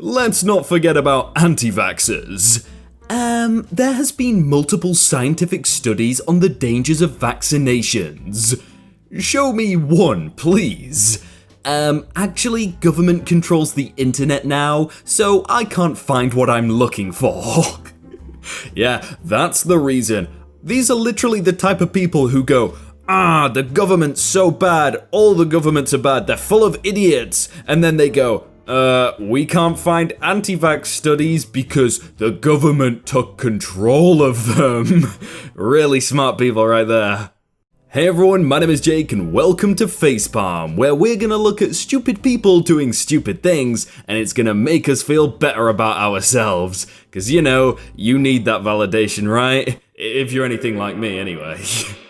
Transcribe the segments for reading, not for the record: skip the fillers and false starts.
let's not forget about anti-vaxxers. There has been multiple scientific studies on the dangers of vaccinations. Show me one, please. Actually, government controls the internet now, so I can't find what I'm looking for. Yeah, that's the reason. These are literally the type of people who go, the government's so bad, all the governments are bad, they're full of idiots, and then they go, we can't find anti-vax studies because the government took control of them. Really smart people right there. Hey everyone, my name is Jake and welcome to Facepalm, where we're gonna look at stupid people doing stupid things and it's gonna make us feel better about ourselves. Cause you know, you need that validation, right? If you're anything like me anyway.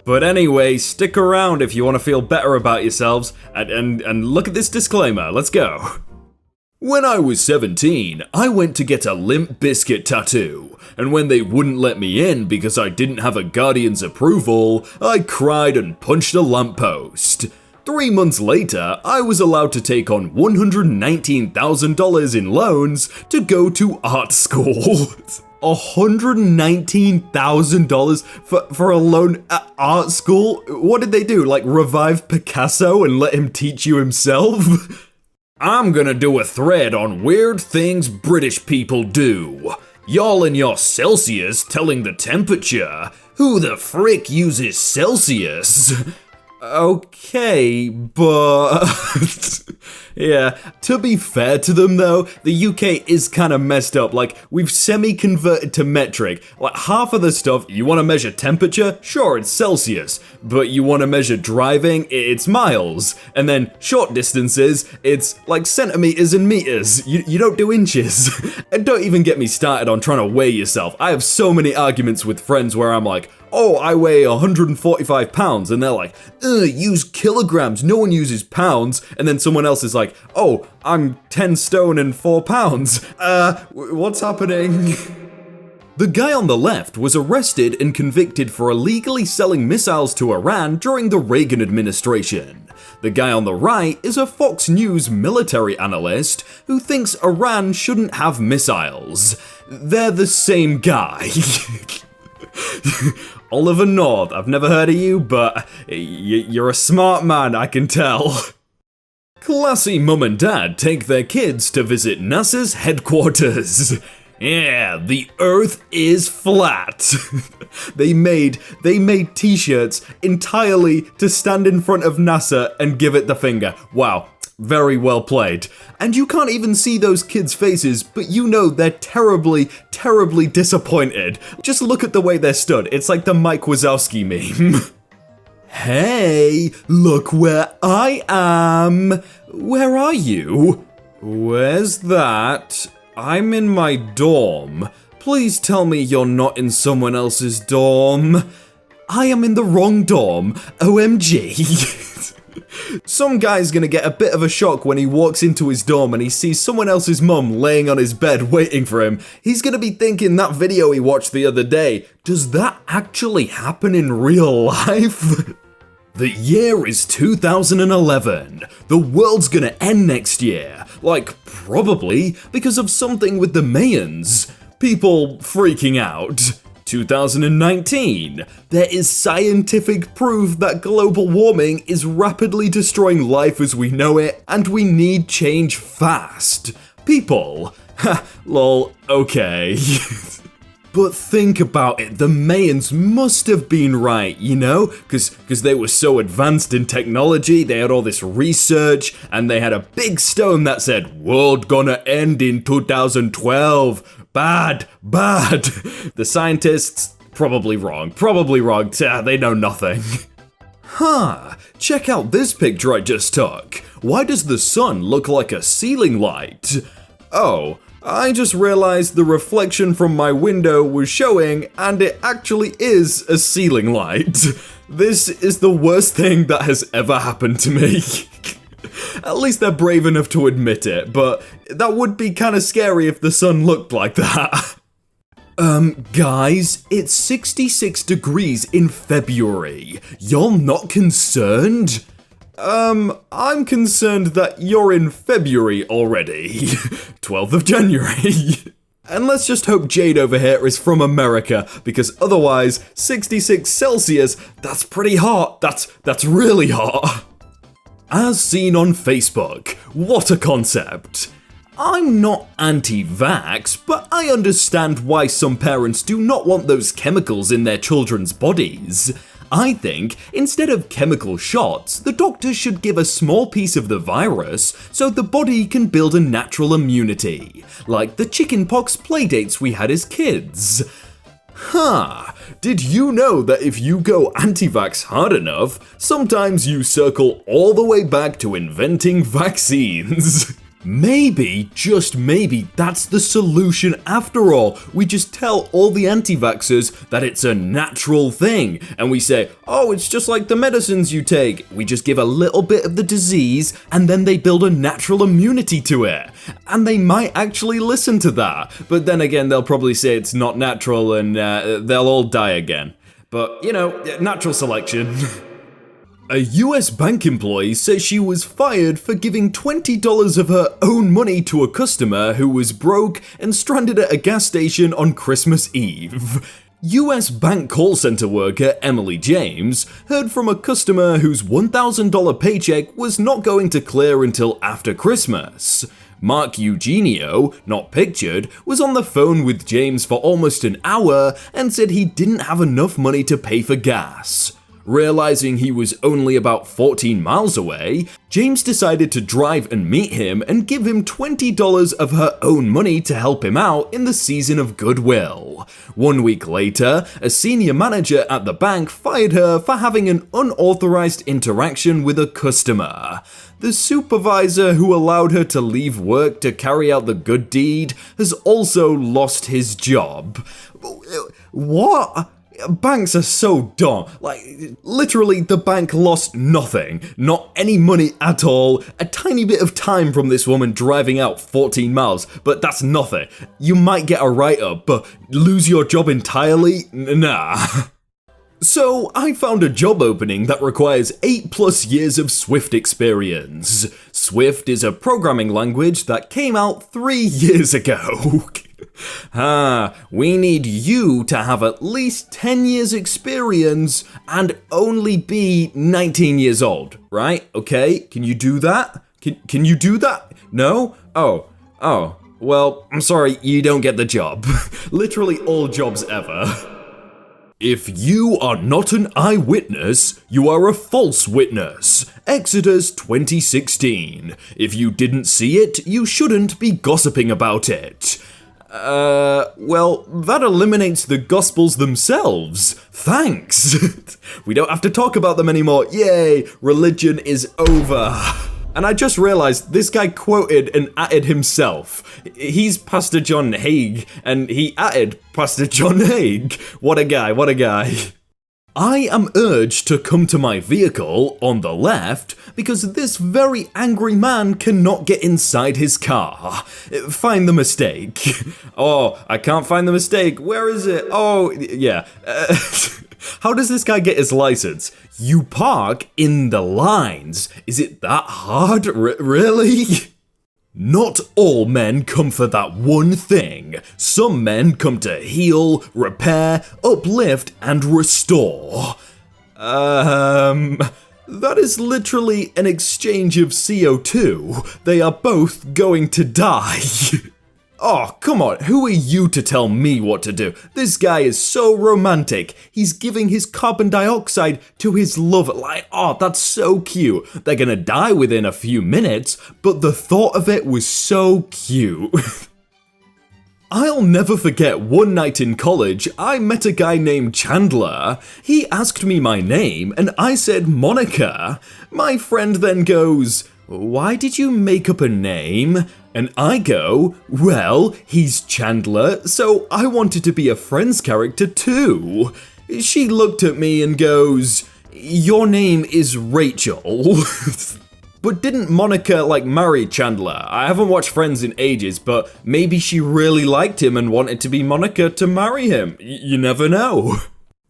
But anyway, stick around if you wanna feel better about yourselves and look at this disclaimer, let's go. When I was 17, I went to get a Limp Bizkit tattoo, and when they wouldn't let me in because I didn't have a guardian's approval, I cried and punched a lamppost. 3 months later, I was allowed to take on $119,000 in loans to go to art school. $119,000 for a loan at art school? What did they do, like revive Picasso and let him teach you himself? I'm gonna do a thread on weird things British people do. Y'all and your Celsius telling the temperature. Who the frick uses Celsius? Okay, but... yeah, to be fair to them though, the UK is kinda messed up, like, we've semi-converted to metric. Like, half of the stuff, you wanna measure temperature? Sure, it's Celsius. But you wanna measure driving? It's miles. And then, short distances, it's like centimeters and meters. You don't do inches. And don't even get me started on trying to weigh yourself. I have so many arguments with friends where I'm like, oh, I weigh 145 pounds, and they're like, use kilograms, no one uses pounds, and then someone else is like, oh, I'm 10 stone and 4 pounds, what's happening? The guy on the left was arrested and convicted for illegally selling missiles to Iran during the Reagan administration. The guy on the right is a Fox News military analyst who thinks Iran shouldn't have missiles. They're the same guy. Oliver North, I've never heard of you, but you're a smart man, I can tell. Classy mum and dad take their kids to visit NASA's headquarters. Yeah, the Earth is flat. They made t-shirts entirely to stand in front of NASA and give it the finger. Wow. Very well played. And you can't even see those kids' faces, but you know they're terribly, terribly disappointed. Just look at the way they're stood. It's like the Mike Wazowski meme. Hey, look where I am. Where are you? Where's that? I'm in my dorm. Please tell me you're not in someone else's dorm. I am in the wrong dorm. OMG. Some guy's gonna get a bit of a shock when he walks into his dorm and he sees someone else's mum laying on his bed waiting for him. He's gonna be thinking that video he watched the other day, does that actually happen in real life? The year is 2011. The world's gonna end next year. Like, probably because of something with the Mayans. People freaking out. 2019. There is scientific proof that global warming is rapidly destroying life as we know it, and we need change fast. People. Ha, lol, okay. But think about it, the Mayans must have been right, you know? Because they were so advanced in technology, they had all this research, and they had a big stone that said, "World gonna end in 2012. Bad, bad." The scientists, probably wrong. They know nothing. Huh, check out this picture I just took. Why does the sun look like a ceiling light? Oh, I just realized the reflection from my window was showing, and it actually is a ceiling light. This is the worst thing that has ever happened to me. At least they're brave enough to admit it, but that would be kinda scary if the sun looked like that. Guys, it's 66 degrees in February. Y'all not concerned? I'm concerned that you're in February already. 12th of January. And let's just hope Jade over here is from America, because otherwise, 66 Celsius, that's pretty hot. That's really hot. As seen on Facebook, what a concept. I'm not anti-vax, but I understand why some parents do not want those chemicals in their children's bodies. I think, instead of chemical shots, the doctors should give a small piece of the virus so the body can build a natural immunity, like the chickenpox playdates we had as kids. Did you know that if you go anti-vax hard enough, sometimes you circle all the way back to inventing vaccines? Maybe, just maybe, that's the solution after all. We just tell all the anti-vaxxers that it's a natural thing, and we say, oh, it's just like the medicines you take. We just give a little bit of the disease, and then they build a natural immunity to it. And they might actually listen to that, but then again, they'll probably say it's not natural, and they'll all die again. But, you know, natural selection. A US bank employee says she was fired for giving $20 of her own money to a customer who was broke and stranded at a gas station on Christmas Eve. US bank call center worker Emily James heard from a customer whose $1,000 paycheck was not going to clear until after Christmas. Mark Eugenio, not pictured, was on the phone with James for almost an hour and said he didn't have enough money to pay for gas. Realizing he was only about 14 miles away, James decided to drive and meet him and give him $20 of her own money to help him out in the season of goodwill. 1 week later, a senior manager at the bank fired her for having an unauthorized interaction with a customer. The supervisor who allowed her to leave work to carry out the good deed has also lost his job. What? Banks are so dumb. Like, literally, the bank lost nothing. Not any money at all. A tiny bit of time from this woman driving out 14 miles, but that's nothing. You might get a write-up, but lose your job entirely? Nah. So, I found a job opening that requires 8+ years of Swift experience. Swift is a programming language that came out 3 years ago. We need you to have at least 10 years experience and only be 19 years old, right? Okay, can you do that? Can you do that? No? Oh, well, I'm sorry, you don't get the job. Literally all jobs ever. If you are not an eyewitness, you are a false witness. Exodus 20:16. If you didn't see it, you shouldn't be gossiping about it. Well, that eliminates the Gospels themselves. Thanks. We don't have to talk about them anymore. Yay, religion is over. And I just realized this guy quoted and added himself. He's Pastor John Haig, and he added Pastor John Haig. What a guy, what a guy. I am urged to come to my vehicle on the left because this very angry man cannot get inside his car. Find the mistake. Oh, I can't find the mistake. Where is it? Oh, yeah. How does this guy get his license? You park in the lines. Is it that hard? Really? Not all men come for that one thing. Some men come to heal, repair, uplift, and restore. That is literally an exchange of CO2. They are both going to die. Oh, come on, who are you to tell me what to do? This guy is so romantic. He's giving his carbon dioxide to his lover. Like, oh, that's so cute. They're gonna die within a few minutes, but the thought of it was so cute. I'll never forget one night in college, I met a guy named Chandler. He asked me my name, and I said Monica. My friend then goes, "Why did you make up a name?" And I go, "Well, he's Chandler, so I wanted to be a Friends character too." She looked at me and goes, "Your name is Rachel." But didn't Monica, marry Chandler? I haven't watched Friends in ages, but maybe she really liked him and wanted to be Monica to marry him. You never know.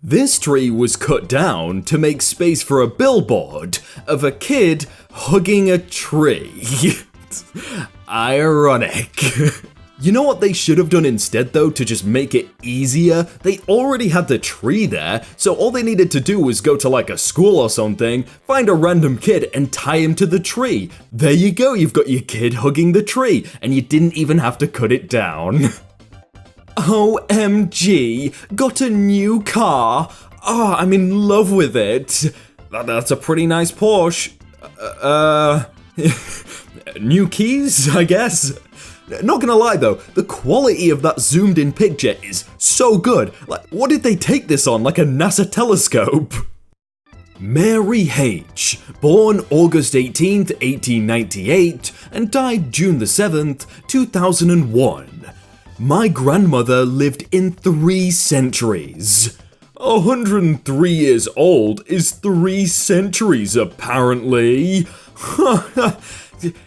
This tree was cut down to make space for a billboard of a kid hugging a tree. Ironic. You know what they should have done instead though, to just make it easier? They already had the tree there, so all they needed to do was go to like a school or something, find a random kid and tie him to the tree. There you go, you've got your kid hugging the tree, and you didn't even have to cut it down. OMG, got a new car. Oh, I'm in love with it. That's a pretty nice Porsche. New keys, I guess? Not gonna lie though, the quality of that zoomed in picture is so good. Like, what did they take this on, like a NASA telescope? Mary H., born August 18th, 1898, and died June the 7th, 2001. My grandmother lived in 3 centuries. 103 years old is 3 centuries, apparently.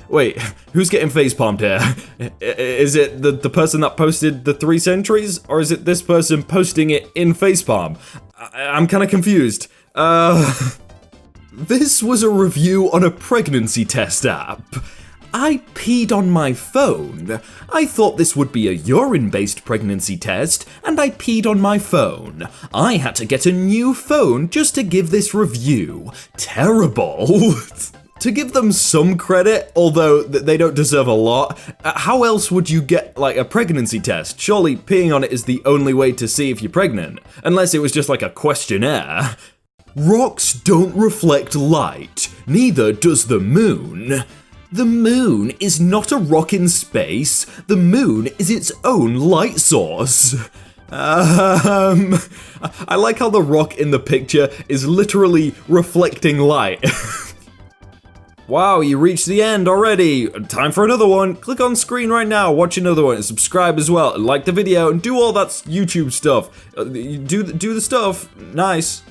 Wait, who's getting facepalmed here? Is it the person that posted the 3 centuries, or is it this person posting it in facepalm? I'm kinda confused. This was a review on a pregnancy test app. I peed on my phone. I thought this would be a urine-based pregnancy test, and I peed on my phone. I had to get a new phone just to give this review. Terrible. To give them some credit, although they don't deserve a lot, how else would you get like a pregnancy test? Surely peeing on it is the only way to see if you're pregnant, unless it was just like a questionnaire. Rocks don't reflect light, neither does the moon. The moon is not a rock in space, the moon is its own light source. I like how the rock in the picture is literally reflecting light. Wow, you reached the end already. Time for another one. Click on screen right now, watch another one, and subscribe as well, and like the video, and do all that YouTube stuff. Do the stuff. Nice.